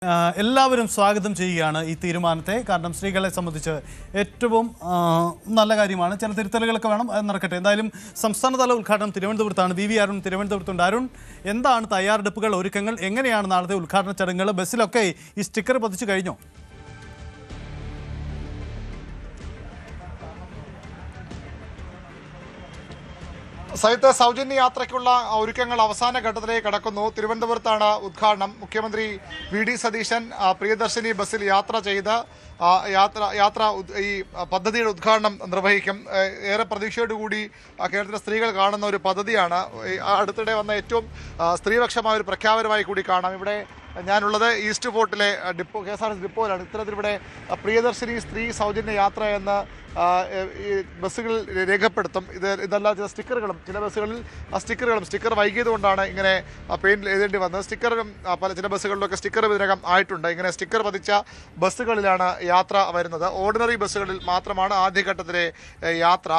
എല്ലാവരും സ്വാഗതം ചെയ്യുകയാണ് ഈ തീരുമാനത്തെ. കാരണം സ്ത്രീകളെ സംബന്ധിച്ച് ഏറ്റവും നല്ല കാര്യമാണ്. ചില തിരുത്തലുകളൊക്കെ വേണം, അത് നടക്കട്ടെ. എന്തായാലും സംസ്ഥാനതല ഉദ്ഘാടനം തിരുവനന്തപുരത്താണ്. വി അരുൺ തിരുവനന്തപുരത്തുണ്ട്. അരുൺ, എന്താണ് തയ്യാറെടുപ്പുകൾ, ഒരുക്കങ്ങൾ, എങ്ങനെയാണ് നാളത്തെ ഉദ്ഘാടന ചടങ്ങുകൾ? ബസ്സിലൊക്കെ ഈ സ്റ്റിക്കർ പതിച്ചു കഴിഞ്ഞോ? സൈത്ത്, സൗജന്യ യാത്രയ്ക്കുള്ള ഒരുക്കങ്ങൾ അവസാന ഘട്ടത്തിലേക്ക് കടക്കുന്നു. തിരുവനന്തപുരത്താണ് ഉദ്ഘാടനം. മുഖ്യമന്ത്രി വി സതീശൻ പ്രിയദർശിനി ബസ്സിൽ യാത്ര ചെയ്ത് ഈ പദ്ധതിയുടെ ഉദ്ഘാടനം നിർവഹിക്കും. ഏറെ പ്രതീക്ഷയോടുകൂടി കേരളത്തിലെ സ്ത്രീകൾ കാണുന്ന ഒരു പദ്ധതിയാണ്. അടുത്തിടെ വന്ന ഏറ്റവും സ്ത്രീപക്ഷമായ ഒരു പ്രഖ്യാപനമായി കൂടി കാണാം. ഇവിടെ ഞാനുള്ളത് ഈസ്റ്റ് ഫോർട്ടിലെ KSRTC ഡിപ്പോയിലാണ്. ഇത്തരത്തിലിവിടെ പ്രിയദർശിനി സ്ത്രീ സൗജന്യ യാത്ര എന്ന ഈ ബസ്സുകളിൽ രേഖപ്പെടുത്തും. ഇതല്ല ചില സ്റ്റിക്കറുകളും, ചില ബസ്സുകളിൽ സ്റ്റിക്കർ വൈകിയതുകൊണ്ടാണ് ഇങ്ങനെ പെയിന്റ് എഴുതേണ്ടി വന്നത്. സ്റ്റിക്കറും ചില ബസ്സുകളിലൊക്കെ സ്റ്റിക്കർ ഇതിനകം ആയിട്ടുണ്ട്. ഇങ്ങനെ സ്റ്റിക്കർ പതിച്ച ബസ്സുകളിലാണ് യാത്ര വരുന്നത്. ഓർഡിനറി ബസ്സുകളിൽ മാത്രമാണ് ആദ്യഘട്ടത്തിലെ യാത്ര.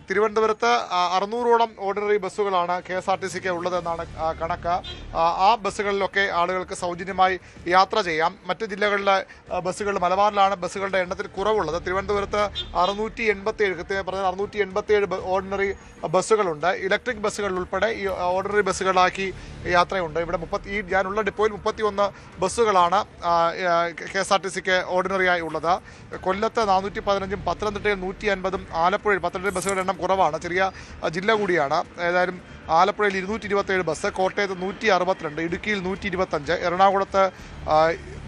തിരുവനന്തപുരത്ത് 600ഓളം ഓർഡിനറി ബസ്സുകളാണ് KSRTCക്ക് ഉള്ളതെന്നാണ് കണക്ക്. ആ ബസ്സുകളിലൊക്കെ ആളുകൾക്ക് സൗജന്യമായി യാത്ര ചെയ്യാം. മറ്റ് ജില്ലകളിലെ ബസ്സുകൾ, മലബാറിലാണ് ബസ്സുകളുടെ എണ്ണത്തിൽ കുറവുള്ളത്. തിരുവനന്തപുരത്ത് 687 ഓർഡിനറി ബസ്സുകളുണ്ട്. ഇലക്ട്രിക് ബസ്സുകൾ ഉൾപ്പെടെ ഈ ഓർഡിനറി ബസ്സുകളാക്കി യാത്രയുണ്ട്. ഇവിടെ ഞാനുള്ള ഡിപ്പോയിൽ 31 ബസ്സുകളാണ് KSRTCക്ക് ഓർഡിനറിയായി ഉള്ളത്. കൊല്ലത്ത് 415, പത്തനംതിട്ടയിൽ 150, ആലപ്പുഴയിൽ പത്തനംതിട്ട ബസ്സുകളുടെ എണ്ണം കുറവാണ്, ചെറിയ ജില്ല കൂടിയാണ്. ഏതായാലും ആലപ്പുഴയിൽ 227 ബസ്, കോട്ടയത്ത് 162, ഇടുക്കിയിൽ 125, എറണാകുളത്ത്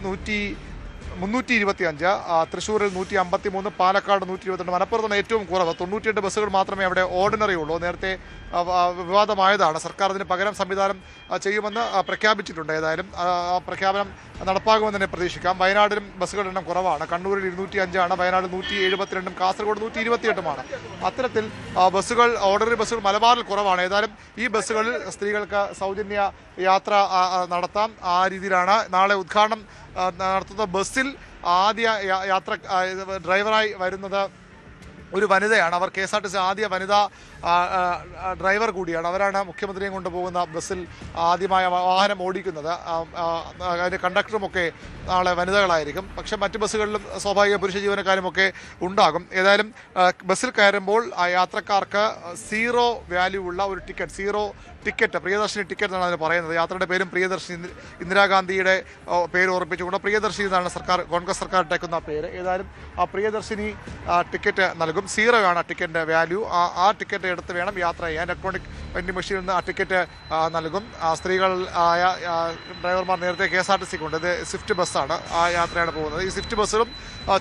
325, തൃശ്ശൂരിൽ 153, പാലക്കാട് 122, മലപ്പുറത്താണ് ഏറ്റവും കുറവ്. 98 ബസ്സുകൾ മാത്രമേ അവിടെ ഓർഡിനറി ഉള്ളൂ. നേരത്തെ വിവാദമായതാണ്. സർക്കാർ അതിന് പകരം സംവിധാനം ചെയ്യുമെന്ന് പ്രഖ്യാപിച്ചിട്ടുണ്ട്. ഏതായാലും ആ പ്രഖ്യാപനം നടപ്പാകുമെന്ന് തന്നെ പ്രതീക്ഷിക്കാം. വയനാടിലും ബസ്സുകളുടെ എണ്ണം കുറവാണ്. കണ്ണൂരിൽ 205, വയനാട് 172, കാസർഗോഡ് 128. അത്തരത്തിൽ ബസ്സുകൾ, ഓർഡിനറി ബസ്സുകൾ മലബാറിൽ കുറവാണ്. ഏതായാലും ഈ ബസ്സുകളിൽ സ്ത്രീകൾക്ക് സൗജന്യ യാത്ര നടത്താം. ആ രീതിയിലാണ് നാളെ ഉദ്ഘാടനം നടത്തുന്ന ബസ്സിൽ ആദ്യ ഡ്രൈവറായി വരുന്നത് ഒരു വനിതയാണ്. അവർ KSRTC ആദ്യ വനിതാ ഡ്രൈവർ കൂടിയാണ്. അവരാണ് മുഖ്യമന്ത്രിയെ കൊണ്ടുപോകുന്ന ബസ്സിൽ ആദ്യമായ വാഹനം ഓടിക്കുന്നത്. അതിൻ്റെ കണ്ടക്ടറുമൊക്കെ നാളെ വനിതകളായിരിക്കും. പക്ഷേ മറ്റ് ബസ്സുകളിലും സ്വാഭാവിക പുരുഷ ജീവനക്കാരുമൊക്കെ ഉണ്ടാകും. ഏതായാലും ബസ്സിൽ കയറുമ്പോൾ ആ യാത്രക്കാർക്ക് സീറോ വാല്യൂ ഉള്ള ഒരു ടിക്കറ്റ്, പ്രിയദർശിനി ടിക്കറ്റ് എന്നാണ് അതിന് പറയുന്നത്. യാത്രയുടെ പേരും പ്രിയദർശിനി, ഇന്ദിരാഗാന്ധിയുടെ പേര് ഓർപ്പിച്ചുകൊണ്ട് പ്രിയദർശിനി എന്നാണ് കോൺഗ്രസ് സർക്കാർ ഇട്ടേക്കുന്ന പേര്. ഏതായാലും ആ പ്രിയദർശിനി ടിക്കറ്റ് നൽകും. സീറോ ആണ് ആ ടിക്കറ്റിൻ്റെ വാല്യൂ. ആ ടിക്കറ്റ് എടുത്ത് വേണം യാത്ര ചെയ്യാൻ. ഇലക്ട്രോണിക് വെൻഡിംഗ് മെഷീനിൽ നിന്ന് ആ ടിക്കറ്റ് നൽകും. സ്ത്രീകൾ ഡ്രൈവർമാർ നേരത്തെ KSRTCക്ക് ഉണ്ട്. ഇത് സ്വിഫ്റ്റ് ബസ്സാണ്, ആ യാത്രയാണ് പോകുന്നത്. ഈ സ്വിഫ്റ്റ് ബസ്സുകളും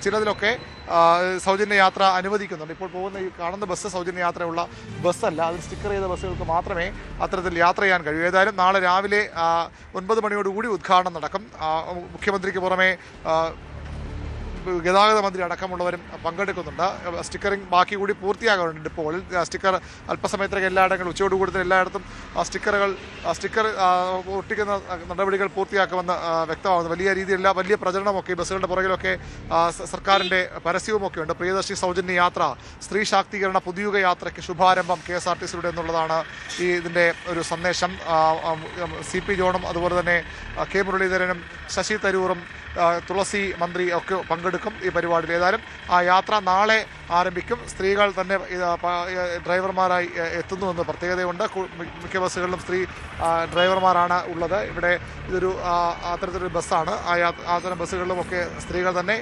ചിലതിലൊക്കെ സൗജന്യ യാത്ര അനുവദിക്കുന്നുണ്ട്. ഇപ്പോൾ പോകുന്ന ഈ കാണുന്ന ബസ് സൗജന്യ യാത്രയുള്ള ബസ്സല്ല. അതിൽ സ്റ്റിക്കർ ചെയ്ത ബസ്സുകൾക്ക് മാത്രമേ അത്തരത്തിൽ യാത്ര ചെയ്യാൻ കഴിയൂ. ഏതായാലും നാളെ രാവിലെ 9 മണിയോടുകൂടി ഉദ്ഘാടനം നടക്കും. മുഖ്യമന്ത്രിക്ക് പുറമെ ഗതാഗത മന്ത്രി അടക്കമുള്ളവരും പങ്കെടുക്കുന്നുണ്ട്. സ്റ്റിക്കറിംഗ് ബാക്കി കൂടി പൂർത്തിയാകാറുണ്ട് ഡിപ്പോകളിൽ. സ്റ്റിക്കർ അല്പസമയത്തേക്ക് എല്ലായിടങ്ങളും ഉച്ചയോടുകൂടി എല്ലായിടത്തും സ്റ്റിക്കർ ഒട്ടിക്കുന്ന നടപടികൾ പൂർത്തിയാക്കുമെന്ന് വ്യക്തമാകുന്നു. വലിയ രീതിയിലുള്ള വലിയ പ്രചരണമൊക്കെ ഈ ബസ്സുകളുടെ പുറകിലൊക്കെ സർക്കാരിൻ്റെ പരസ്യവുമൊക്കെ ഉണ്ട്. പ്രിയദർശി സൗജന്യ യാത്ര, സ്ത്രീ ശാക്തീകരണ പുതുയുഗ യാത്രയ്ക്ക് ശുഭാരംഭം KSRTCയുടെ എന്നുള്ളതാണ് ഇതിൻ്റെ ഒരു സന്ദേശം. CP ജോണും അതുപോലെ തന്നെ K മുരളീധരനും ശശി തരൂറും തുളസി മന്ത്രി ഒക്കെ പങ്കെടുക്കും ഈ പരിപാടിയിൽ. ഏതായാലും ആ യാത്ര നാളെ ആരംഭിക്കും. സ്ത്രീകൾ തന്നെ ഡ്രൈവർമാരായി എത്തുന്നുവെന്ന് പ്രത്യേകതയുണ്ട്. മിക്ക ബസ്സുകളിലും സ്ത്രീ ഡ്രൈവർമാരാണ് ഉള്ളത്. ഇവിടെ ഇതൊരു അത്തരത്തിലൊരു ബസ്സാണ്. അത്തരം ബസ്സുകളിലുമൊക്കെ സ്ത്രീകൾ തന്നെ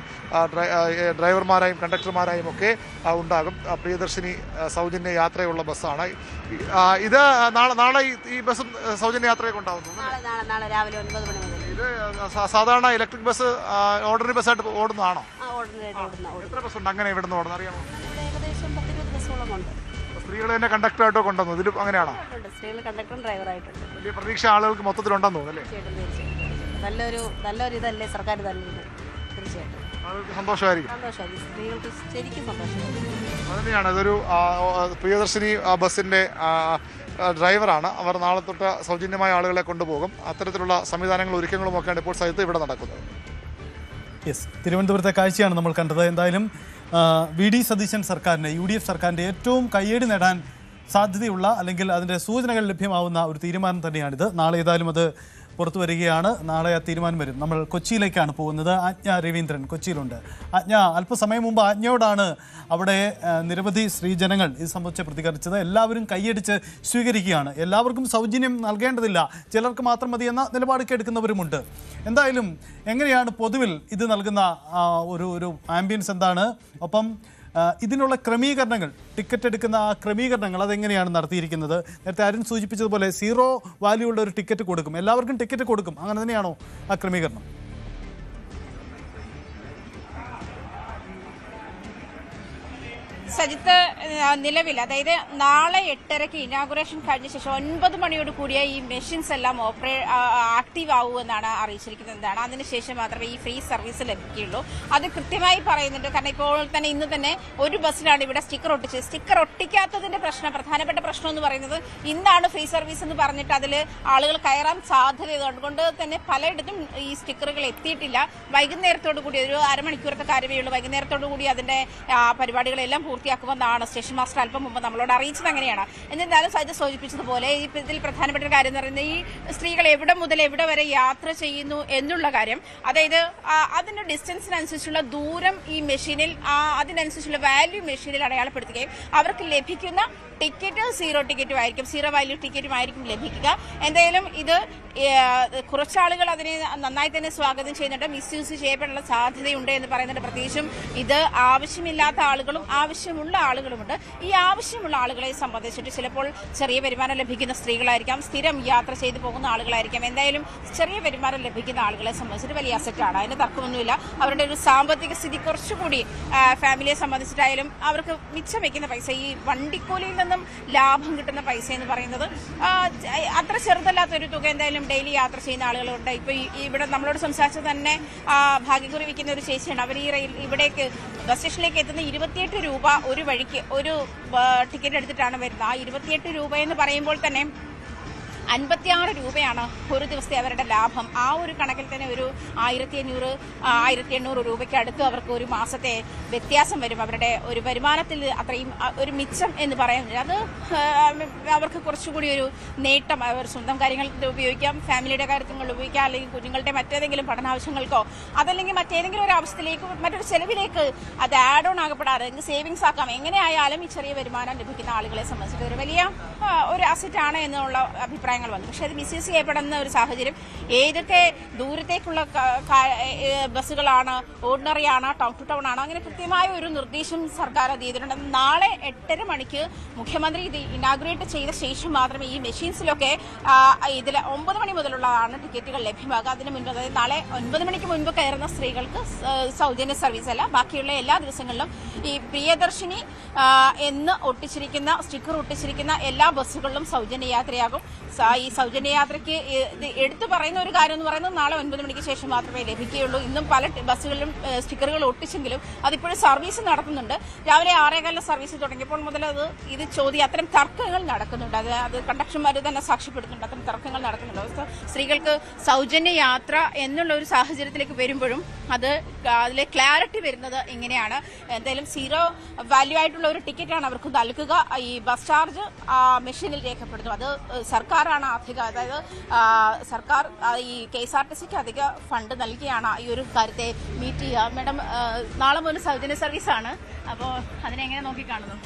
ഡ്രൈവർമാരായും കണ്ടക്ടർമാരായും ഒക്കെ ഉണ്ടാകും. പ്രിയദർശിനി സൗജന്യ യാത്രയുള്ള ബസ്സാണ് ഇത്. നാളെ ഈ ബസ്സും സൗജന്യ യാത്രയൊക്കെ ഉണ്ടാവുന്നു. ഇത് സാധാരണ ഇലക്ട്രിക് ബസ് ഓർഡിനറി ബസ്സായിട്ട് ഓടുന്നതാണോ? എത്ര ബസ്സുണ്ട് അങ്ങനെ ഇവിടെ നിന്ന് ഓടുന്നത് അറിയാമോ? സ്ത്രീകൾ തന്നെ കണ്ടക്ടറായിട്ടോ കൊണ്ടുവന്നു. ഇതിലും അങ്ങനെയാണോ? വലിയ പ്രതീക്ഷ ആളുകൾക്ക് മൊത്തത്തിലുണ്ടെന്ന് തോന്നുന്നു അല്ലേ? നല്ലൊരു ഇതല്ലേ സർക്കാർ തന്നെ. തീർച്ചയായിട്ടും ആളുകൾക്ക് സന്തോഷമായിരിക്കും. അതുതന്നെയാണ്. ഇതൊരു പ്രിയദർശിനി ബസ്സിൻ്റെ ഡ്രൈവറാണ്. അവർ നാളെ തൊട്ട് സൗജന്യമായ ആളുകളെ കൊണ്ടുപോകും. അത്തരത്തിലുള്ള സംവിധാനങ്ങളും ഒരുക്കങ്ങളുമൊക്കെയാണ് ഇപ്പോൾ സൈത്ത് ഇവിടെ നടക്കുന്നത്. തിരുവനന്തപുരത്തെ കാഴ്ചയാണ് നമ്മൾ കണ്ടത്. എന്തായാലും വി സതീശൻ സർക്കാരിൻ്റെ, UDF സർക്കാരിൻ്റെ ഏറ്റവും കയ്യേടി നേടാൻ സാധ്യതയുള്ള അല്ലെങ്കിൽ അതിൻ്റെ സൂചനകൾ ലഭ്യമാവുന്ന ഒരു തീരുമാനം തന്നെയാണിത്. നാളെ ഏതായാലും അത് പുറത്തു വരികയാണ്. നാളെ ആ തീരുമാനം വരും. നമ്മൾ കൊച്ചിയിലേക്കാണ് പോകുന്നത്. ആജ്ഞ രവീന്ദ്രൻ കൊച്ചിയിലുണ്ട്. ആജ്ഞ, അല്പസമയം മുമ്പ് ആജ്ഞയോടാണ് അവിടെ നിരവധി സ്ത്രീജനങ്ങൾ ഇത് സംബന്ധിച്ച് പ്രതികരിച്ചത്. എല്ലാവരും കൈയടിച്ച് സ്വീകരിക്കുകയാണ്. എല്ലാവർക്കും സൗജന്യം നൽകേണ്ടതില്ല, ചിലർക്ക് മാത്രം മതി എന്ന നിലപാടൊക്കെ എടുക്കുന്നവരുമുണ്ട്. എന്തായാലും എങ്ങനെയാണ് പൊതുവിൽ ഇത് നൽകുന്ന ഒരു ആംബിയൻസ് എന്താണ്? ഒപ്പം ഇതിനുള്ള ക്രമീകരണങ്ങൾ, ടിക്കറ്റ് എടുക്കുന്ന ആ ക്രമീകരണങ്ങൾ അതെങ്ങനെയാണ് നടത്തിയിരിക്കുന്നത്? നേരത്തെ അരുൺ സൂചിപ്പിച്ചതുപോലെ 0 വാല്യൂ ഉള്ള ഒരു ടിക്കറ്റ് കൊടുക്കും, എല്ലാവർക്കും ടിക്കറ്റ് കൊടുക്കും, അങ്ങനെ തന്നെയാണോ ആ ക്രമീകരണം? സജിത്ത്, നിലവിൽ അതായത് നാളെ 8:30 ഇനാഗുറേഷൻ കഴിഞ്ഞ ശേഷം 9 മണിയോട് കൂടിയ ഈ മെഷീൻസ് എല്ലാം ആക്റ്റീവ് ആവുമെന്നാണ് അറിയിച്ചിരിക്കുന്നത്. അതിനുശേഷം മാത്രമേ ഈ ഫ്രീ സർവീസ് ലഭിക്കുകയുള്ളൂ. അത് കൃത്യമായി പറയുന്നുണ്ട്. കാരണം ഇപ്പോൾ തന്നെ ഇന്ന് തന്നെ ഒരു ബസ്സിലാണ് ഇവിടെ സ്റ്റിക്കർ ഒട്ടിച്ചത്. സ്റ്റിക്കർ ഒട്ടിക്കാത്തതിന്റെ പ്രധാനപ്പെട്ട പ്രശ്നം എന്ന് പറയുന്നത് ഇന്നാണ് ഫ്രീ സർവീസ് എന്ന് പറഞ്ഞിട്ട് അതിൽ ആളുകൾ കയറാൻ സാധ്യത. അതുകൊണ്ട് തന്നെ പലയിടത്തും ഈ സ്റ്റിക്കറുകൾ എത്തിയിട്ടില്ല. വൈകുന്നേരത്തോടു കൂടി ഒരു അരമണിക്കൂറത്തെ കാര്യമേ ഉള്ളൂ. വൈകുന്നേരത്തോടു കൂടി അതിന്റെ പരിപാടികളെല്ലാം പൂർത്തിയാക്കുമെന്നാണ് സ്റ്റേഷൻ മാസ്റ്റർ അല്പം മുമ്പ് നമ്മളോട് അറിയിച്ചത്. അങ്ങനെയാണ്. എന്നിരുന്നാലും സജിത് സൂചിപ്പിച്ചതുപോലെ ഇതിൽ പ്രധാനപ്പെട്ട ഒരു കാര്യം എന്ന് പറയുന്നത് ഈ സ്ത്രീകൾ എവിടെ മുതൽ എവിടെ വരെ യാത്ര ചെയ്യുന്നു എന്നുള്ള കാര്യം. അതായത് അതിന്റെ ഡിസ്റ്റൻസിനനുസരിച്ചുള്ള ദൂരം ഈ മെഷീനിൽ, അതിനനുസരിച്ചുള്ള വാല്യൂ മെഷീനിൽ അടയാളപ്പെടുത്തുകയും അവർക്ക് ലഭിക്കുന്ന ടിക്കറ്റ് 0 ടിക്കറ്റും ആയിരിക്കും, 0 വാല്യൂ ടിക്കറ്റും ആയിരിക്കും ലഭിക്കുക. എന്തായാലും ഇത് കുറച്ചാളുകൾ അതിനെ നന്നായി തന്നെ സ്വാഗതം ചെയ്യുന്നുണ്ട്. മിസ്യൂസ് ചെയ്യപ്പെടാനുള്ള സാധ്യതയുണ്ട് എന്ന് പറയുന്നുണ്ട്. പ്രത്യേകിച്ചും ഇത് ആവശ്യമില്ലാത്ത ആളുകളും ആവശ്യമുള്ള ആളുകളുമുണ്ട്. ഈ ആവശ്യമുള്ള ആളുകളെ സംബന്ധിച്ചിട്ട് ചിലപ്പോൾ ചെറിയ വരുമാനം ലഭിക്കുന്ന സ്ത്രീകളായിരിക്കാം, സ്ഥിരം യാത്ര ചെയ്തു പോകുന്ന ആളുകളായിരിക്കാം. എന്തായാലും ചെറിയ വരുമാനം ലഭിക്കുന്ന ആളുകളെ സംബന്ധിച്ചിട്ട് വലിയ അസറ്റാണ്, അതിന് തർക്കമൊന്നുമില്ല. അവരുടെ ഒരു സാമ്പത്തിക സ്ഥിതി കുറച്ചുകൂടി ഫാമിലിയെ സംബന്ധിച്ചിട്ടായാലും അവർക്ക് മിച്ചം വയ്ക്കുന്ന പൈസ, ഈ വണ്ടിക്കൂലിയിൽ നിന്നും ലാഭം കിട്ടുന്ന പൈസ എന്ന് പറയുന്നത് അത്ര ചെറുതല്ലാത്തൊരു തുക. എന്തായാലും ഡെയിലി യാത്ര ചെയ്യുന്ന ആളുകളുണ്ട്. ഇപ്പൊ ഇവിടെ നമ്മളോട് സംസാരിച്ചത് തന്നെ ഭാഗ്യക്കുറി വിൽക്കുന്ന ഒരു ചേച്ചിയാണ്. അവർ ഇവിടേക്ക് ബസ് സ്റ്റേഷനിലേക്ക് എത്തുന്ന 28 രൂപ ഒരു വഴിക്ക് ഒരു ടിക്കറ്റ് എടുത്തിട്ടാണ് വരുന്നത്. ആ 28 രൂപ എന്ന് പറയുമ്പോൾ തന്നെ 56 രൂപയാണ് ഒരു ദിവസത്തെ അവരുടെ ലാഭം. ആ ഒരു കണക്കിൽ തന്നെ ഒരു 1500-1800 രൂപയ്ക്ക് അടുത്ത് അവർക്ക് ഒരു മാസത്തെ വ്യത്യാസം വരും. അവരുടെ ഒരു വരുമാനത്തിൽ അത്രയും ഒരു മിച്ചം എന്ന് പറയുന്നത് അത് അവർക്ക് കുറച്ചുകൂടി ഒരു നേട്ടം. അവർ സ്വന്തം കാര്യങ്ങൾക്ക് ഉപയോഗിക്കാം, ഫാമിലിയുടെ കാര്യത്തിൽ ഉപയോഗിക്കാം, അല്ലെങ്കിൽ കുഞ്ഞുങ്ങളുടെ മറ്റേതെങ്കിലും പഠനാവശ്യങ്ങൾക്കോ അതല്ലെങ്കിൽ മറ്റേതെങ്കിലും ഒരു ആവശ്യത്തിലേക്ക് മറ്റൊരു ചെലവിലേക്ക് അത് ആഡ് ഓൺ ആകപ്പെടാതെ സേവിങ്സ് ആക്കാം. എങ്ങനെയായാലും ഈ ചെറിയ വരുമാനം ലഭിക്കുന്ന ആളുകളെ സംബന്ധിച്ചിട്ട് ഒരു വലിയ ഒരു അസറ്റാണ് എന്നുള്ള അഭിപ്രായം വന്നു. പക്ഷെ അത് മിസ്യൂസ് ചെയ്യപ്പെടുന്ന ഒരു സാഹചര്യം. ഏതൊക്കെ ദൂരത്തേക്കുള്ള ബസ്സുകളാണ്, ഓർഡിനറി ആണ്, ടൗൺ ടു ടൗൺ ആണ്, അങ്ങനെ കൃത്യമായ ഒരു നിർദ്ദേശം സർക്കാർ ചെയ്തിട്ടുണ്ട്. നാളെ 8:30 മണിക്ക് മുഖ്യമന്ത്രി ഇത് ഇനാഗുറേറ്റ് ചെയ്ത ശേഷം മാത്രമേ ഈ മെഷീൻസിലൊക്കെ ഇതിൽ 9 മണി മുതലുള്ളതാണ് ടിക്കറ്റുകൾ ലഭ്യമാകുക. അതിന് മുൻപ്, അതായത് നാളെ 9 മണിക്ക് മുൻപ് കയറുന്ന സ്ത്രീകൾക്ക് സൗജന്യ സർവീസ് അല്ല, ബാക്കിയുള്ള എല്ലാ ദിവസങ്ങളിലും ഈ പ്രിയദർശിനി എന്ന് ഒട്ടിച്ചിരിക്കുന്ന സ്റ്റിക്കർ ഒട്ടിച്ചിരിക്കുന്ന എല്ലാ ബസ്സുകളിലും സൗജന്യ യാത്രയാകും. ഈ സൗജന്യ യാത്രയ്ക്ക് എടുത്തു പറയുന്ന ഒരു കാര്യം എന്ന് പറയുന്നത് നാളെ 9 മണിക്ക് ശേഷം മാത്രമേ ലഭിക്കുകയുള്ളൂ. ഇന്നും പല ബസ്സുകളിലും സ്റ്റിക്കറുകൾ ഒട്ടിച്ചെങ്കിലും അതിപ്പോഴും സർവീസ് നടത്തുന്നുണ്ട്. രാവിലെ 6:15 സർവീസ് തുടങ്ങിയപ്പോൾ മുതൽ ഇത് അത്തരം തർക്കങ്ങൾ നടക്കുന്നുണ്ട്. അത് കണ്ടക്ടർമാർ തന്നെ സാക്ഷ്യപ്പെടുത്തുന്നുണ്ട്. അത്തരം തർക്കങ്ങൾ നടക്കുന്നുണ്ട്. സ്ത്രീകൾക്ക് സൗജന്യ യാത്ര എന്നുള്ള ഒരു സാഹചര്യത്തിലേക്ക് വരുമ്പോഴും അതിലെ ക്ലാരിറ്റി വരുന്നത് ഇങ്ങനെയാണ്. എന്തായാലും 0 വാല്യൂ ആയിട്ടുള്ള ഒരു ടിക്കറ്റാണ് അവർക്ക് നൽകുക. ഈ ബസ് ചാർജ് മെഷീനിൽ രേഖപ്പെടുത്തും. അത് സർക്കാരാണ് അതായത് സർക്കാർ ഈ KSRTCക്ക് അധിക ഫണ്ട് നൽകിയാണ് ഈ ഒരു കാര്യത്തെ മീറ്റ് ചെയ്യുക. മാഡം, നാളെ മുതൽ സൗജന്യ സർവീസാണ്. അപ്പോൾ അതിനെങ്ങനെ നോക്കിക്കാണുന്നു?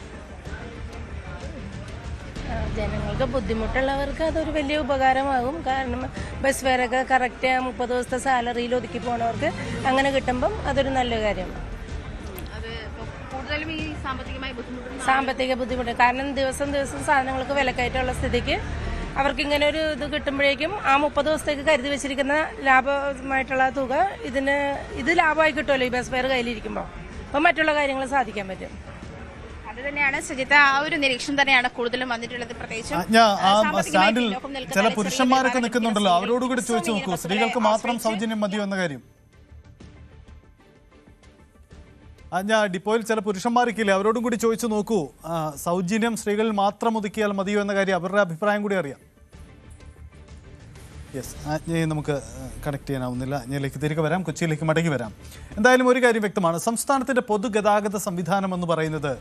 ജനങ്ങൾക്ക് ബുദ്ധിമുട്ടുള്ളവർക്ക് അതൊരു വലിയ ഉപകാരമാകും. കാരണം ബസ് ഫെയറൊക്കെ കറക്റ്റ് 30 ദിവസത്തെ സാലറിയിൽ ഒതുക്കി പോണവർക്ക് അങ്ങനെ കിട്ടുമ്പം അതൊരു നല്ല കാര്യമാണ്. കൂടുതലും ഈ സാമ്പത്തിക ബുദ്ധിമുട്ട് കാരണം ദിവസം സാധനങ്ങൾക്ക് വിലക്കയറ്റമുള്ള സ്ഥിതിക്ക് അവർക്ക് ഇങ്ങനെ ഒരു ഇത് കിട്ടുമ്പോഴേക്കും ആ 30 ദിവസത്തേക്ക് കരുതി വെച്ചിരിക്കുന്ന ലാഭമായിട്ടുള്ള തുക ഇത് ലാഭമായി കിട്ടുമല്ലോ ഈ ബസ് ഫെയർ കയ്യിലിരിക്കുമ്പോൾ. അപ്പം മറ്റുള്ള കാര്യങ്ങൾ സാധിക്കാൻ പറ്റും. അത് തന്നെയാണ് സജിത, ആ ഒരു നിരീക്ഷണം തന്നെയാണ് കൂടുതലും വന്നിട്ടുള്ളത്. പ്രത്യേകിച്ച് സ്റ്റാൻഡിൽ ചില പുരുഷന്മാരൊക്കെ നിൽക്കുന്നുണ്ടല്ലോ, അവരോടുകൂടി ചോദിച്ചു നോക്കൂ, സ്ത്രീകൾക്ക് മാത്രം സൗജന്യം മതിയോ എന്ന കാര്യം. ഡിപ്പോയിൽ ചില പുരുഷന്മാർക്കില്ലേ, അവരോടും കൂടി ചോദിച്ചു നോക്കൂ, സൗജന്യം സ്ത്രീകളിൽ മാത്രം ഒതുക്കിയാൽ മതിയോ എന്ന കാര്യം, അവരുടെ അഭിപ്രായം കൂടി അറിയാം. യെസ്, ആജ്ഞയെ നമുക്ക് കണക്ട് ചെയ്യാനാവുന്നില്ല. ആജ്ഞയിലേക്ക് തിരികെ വരാം, കൊച്ചിയിലേക്ക് മടങ്ങി വരാം. എന്തായാലും ഒരു കാര്യം വ്യക്തമാണ്, സംസ്ഥാനത്തിൻ്റെ പൊതുഗതാഗത സംവിധാനം എന്ന് പറയുന്നത്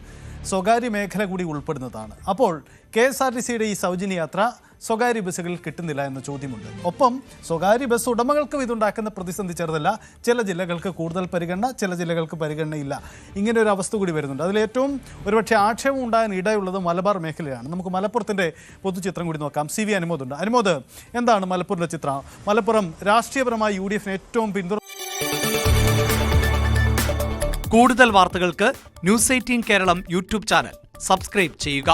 സ്വകാര്യ മേഖല കൂടി ഉൾപ്പെടുന്നതാണ്. അപ്പോൾ KSRTCയുടെ ഈ സൗജന്യ യാത്ര സ്വകാര്യ ബസ്സുകളിൽ കിട്ടുന്നില്ല എന്ന ചോദ്യമുണ്ട്. ഒപ്പം സ്വകാര്യ ബസ് ഉടമകൾക്കും ഇതുണ്ടാക്കുന്ന പ്രതിസന്ധി ചെറുതല്ല. ചില ജില്ലകൾക്ക് കൂടുതൽ പരിഗണന, ചില ജില്ലകൾക്ക് പരിഗണനയില്ല. ഇങ്ങനെ ഒരു അവസ്ഥ കൂടി വരുന്നുണ്ട്. അതിലേറ്റവും ഒരുപക്ഷെ ആക്ഷേപം ഉണ്ടാകാൻ ഇടയുള്ളത് മലബാർ മേഖലയാണ്. നമുക്ക് മലപ്പുറത്തിൻ്റെ പൊതുചിത്രം കൂടി നോക്കാം. CV അനുമോദുണ്ട്. അനുമോദ്, എന്താണ് മലപ്പുറത്തെ ചിത്രം? മലപ്പുറം രാഷ്ട്രീയപരമായി UDF ഏറ്റവും പിന്തുണ. കൂടുതൽ വാർത്തകൾക്ക് News 18 Keralam YouTube channel subscribe ചെയ്യുക.